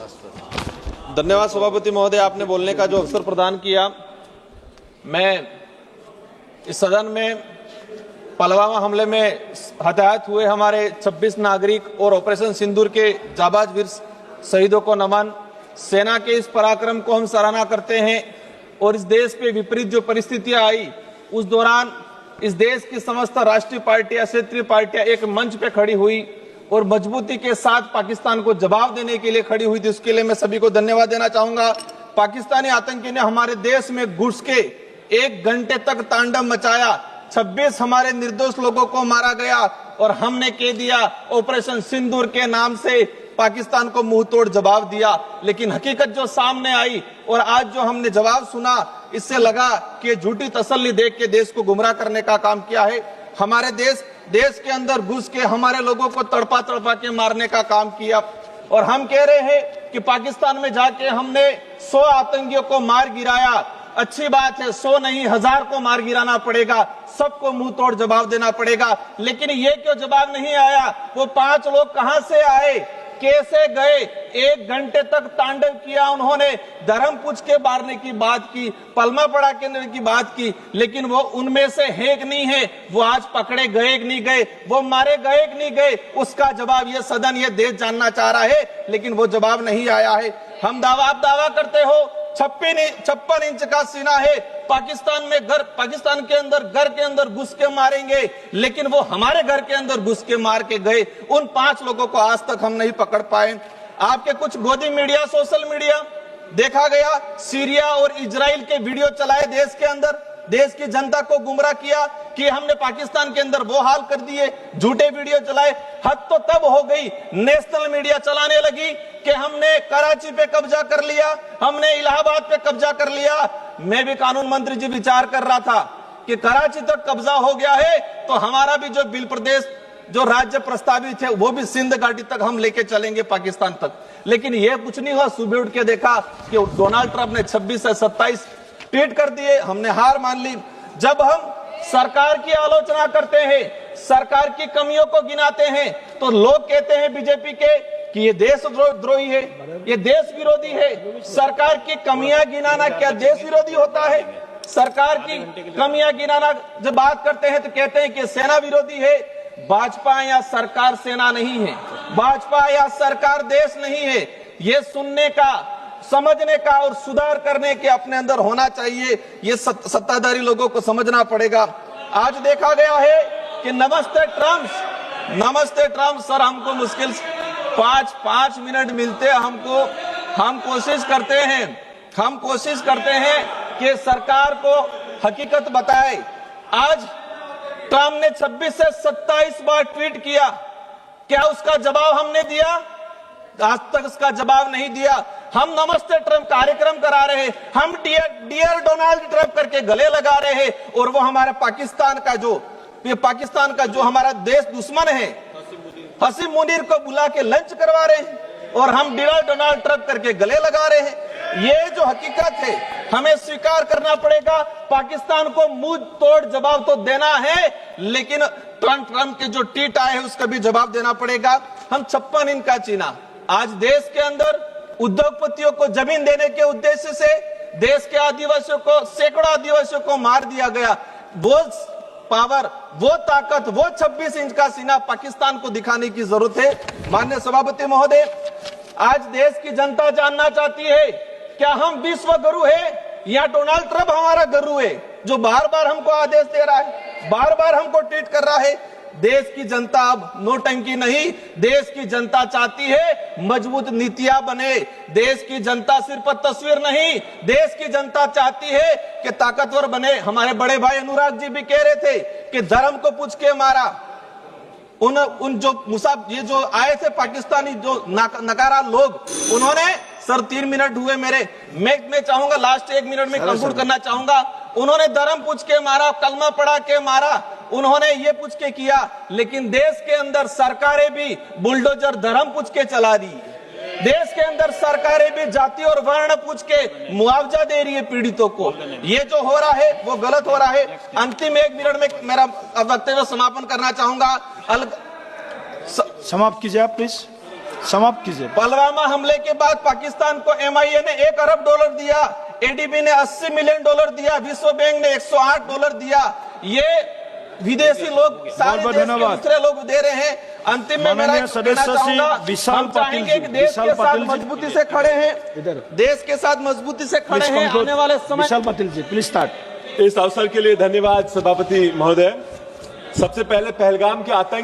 धन्यवाद सभापति महोदय, आपने बोलने का जो अवसर प्रदान किया। मैं इस सदन में पुलवामा हमले में हताहत हुए हमारे 26 नागरिक और ऑपरेशन सिंदूर के जाबाज वीर शहीदों को नमन। सेना के इस पराक्रम को हम सराहना करते हैं और इस देश पे विपरीत जो परिस्थितियां आई उस दौरान इस देश की समस्त राष्ट्रीय पार्टियां, क्षेत्रीय पार्टियां एक मंच पे खड़ी हुई और मजबूती के साथ पाकिस्तान को जवाब देने के लिए खड़ी हुई थी। उसके लिए मैं सभी को धन्यवाद देना चाहूंगा। पाकिस्तानी आतंकी ने हमारे देश में घुस के 1 घंटे तक तांडव मचाया। 26 हमारे निर्दोष लोगों को मारा गया और हमने कह दिया ऑपरेशन सिंदूर के नाम से पाकिस्तान को मुंह तोड़ जवाब दिया। लेकिन हकीकत जो सामने आई और आज जो हमने जवाब सुना, इससे लगा कि झूठी तसल्ली देख के देश को गुमराह करने का काम किया है। हमारे देश के अंदर घुस के हमारे लोगों को तड़पा तड़पा के मारने का काम किया और हम कह रहे हैं कि पाकिस्तान में जाके हमने 100 आतंकियों को मार गिराया। अच्छी बात है, 100 नहीं 1000 को मार गिराना पड़ेगा, सबको मुंह तोड़ जवाब देना पड़ेगा। लेकिन ये क्यों जवाब नहीं आया? वो 5 लोग कहां से आए, कैसे गए? 1 घंटे तक तांडव किया उन्होंने, धर्म पूछ के मारने की बात की, पलमा पड़ा के की बात की, लेकिन वो उनमें से है कि नहीं है? वो आज पकड़े गए कि नहीं गए? वो मारे गए कि नहीं गए? उसका जवाब ये सदन, ये देश जानना चाह रहा है, लेकिन वो जवाब नहीं आया है। आप दावा करते हो 56 इंच का सीना है, पाकिस्तान के अंदर घर के अंदर घुस के मारेंगे, लेकिन वो हमारे घर के अंदर घुस के मार के गए। उन 5 लोगों को आज तक हम नहीं पकड़ पाए। आपके कुछ गोदी मीडिया, सोशल मीडिया देखा गया, सीरिया और इजराइल के वीडियो चलाए देश के अंदर, देश की जनता को गुमराह किया कि हमने पाकिस्तान के अंदर वो हाल कर दिए, झूठे वीडियो चलाए। हद तो तब हो गई, नेशनल मीडिया चलाने लगी कि हमने कराची पे कब्जा कर लिया, हमने इलाहाबाद पे कब्जा कर लिया। मैं भी कानून मंत्री जी विचार कर रहा था कि कराची तक कब्जा हो गया है तो हमारा भी जो बिल प्रदेश जो राज्य प्रस्तावित है वो भी सिंध घाटी तक हम लेके चलेंगे, पाकिस्तान तक। लेकिन ये कुछ नहीं हुआ। सुबह उठ के देखा कि डोनाल्ड ट्रंप ने 26 से 27 ट्वीट कर दिए, हमने हार मान ली। जब हम सरकार की आलोचना करते हैं, सरकार की कमियों को गिनाते हैं, तो लोग कहते हैं बीजेपी के कि ये देशद्रोही है, ये देश विरोधी है। सरकार की कमियां गिनाना क्या देश विरोधी होता है? सरकार की कमियां गिनाना जब बात करते हैं तो कहते हैं कि सेना विरोधी है। भाजपा या सरकार सेना नहीं है, भाजपा या सरकार देश नहीं है। ये सुनने का, समझने का और सुधार करने के अपने अंदर होना चाहिए। ये सत्ताधारी लोगों को समझना पड़ेगा। आज देखा गया है कि नमस्ते ट्रम्प सर, हमको मुश्किल 5 मिनट मिलते हमको। हम कोशिश करते हैं कि सरकार को हकीकत बताए। आज ट्रम्प ने 26 से 27 बार ट्वीट किया, क्या उसका जवाब हमने दिया? आज तक उसका जवाब नहीं दिया। हम नमस्ते ट्रम्प कार्यक्रम करा रहे हैं, हम डियर डोनाल्ड ट्रम्प करके गले लगा रहे हैं और वो हमारे पाकिस्तान का जो हमारा देश दुश्मन है हसीम मुनीर को बुला के लंच करवा रहे हैं और हम डियर डोनाल्ड ट्रम्प करके गले लगा रहे हैं। ये जो हकीकत है हमें स्वीकार करना पड़ेगा। पाकिस्तान को मुंह तोड़ जवाब तो देना है, लेकिन ट्रम्प के जो ट्वीट आए हैं उसका भी जवाब देना पड़ेगा। हम 56 इंच का चीना, आज देश के अंदर उद्योगपतियों को जमीन देने के उद्देश्य से देश के आदिवासियों को, सैकड़ों आदिवासियों को मार दिया गया। वो पावर, वो ताकत, वो 26 इंच का सीना पाकिस्तान को दिखाने की जरूरत है। माननीय सभापति महोदय, आज देश की जनता जानना चाहती है क्या हम विश्व गुरु है या डोनाल्ड ट्रम्प हमारा गुरु है, जो बार बार हमको आदेश दे रहा है, बार बार हमको ट्वीट कर रहा है। देश की जनता अब नोटंकी नहीं, देश की जनता चाहती है मजबूत नीतियां बने। देश की जनता सिर्फ तस्वीर नहीं, देश की जनता चाहती है कि ताकतवर बने। हमारे बड़े भाई अनुराग जी भी कह रहे थे कि धर्म को पूछ के मारा। उन जो ये जो आए थे पाकिस्तानी जो नकारा लोग, उन्होंने सर 3 मिनट हुए मेरे, मैं चाहूंगा लास्ट 1 मिनट में कंक्लूड करना चाहूंगा। उन्होंने धर्म पूछ के मारा, कलमा पढ़ा के मारा, उन्होंने ये पूछ के किया, लेकिन देश के अंदर सरकारें भी बुलडोजर धर्म पूछ के चला रही है। देश के अंदर सरकारें भी जाति और वर्ण पूछ के मुआवजा दे रही है पीड़ितों को। ये जो हो रहा है वो गलत हो रहा है। अंतिम 1 मिनट में मेरा वक्तव्य समापन करना चाहूंगा। समाप्त कीजिए आप प्लीज। समाप्त कीजिए। पुलवामा हमले के बाद पाकिस्तान को MIA ने $1 अरब दिया, ADB ने $80 मिलियन दिया, विश्व बैंक ने $108 दिया। ये विदेशी लोग सारे देश के दूसरे लोग दे रहे हैं। अंतिम में मेरा कहना चाहूंगा, हम चाहेंगे कि देश के साथ मजबूती से खड़े हैं, देश के साथ मजबूती से खड़े हैं। आने वाले समय विशाल पाटिल जी प्लीज स्टार्ट। इस अवसर के लिए धन्यवाद सभापति महोदय। सबसे पहले पहलगाम के आतंक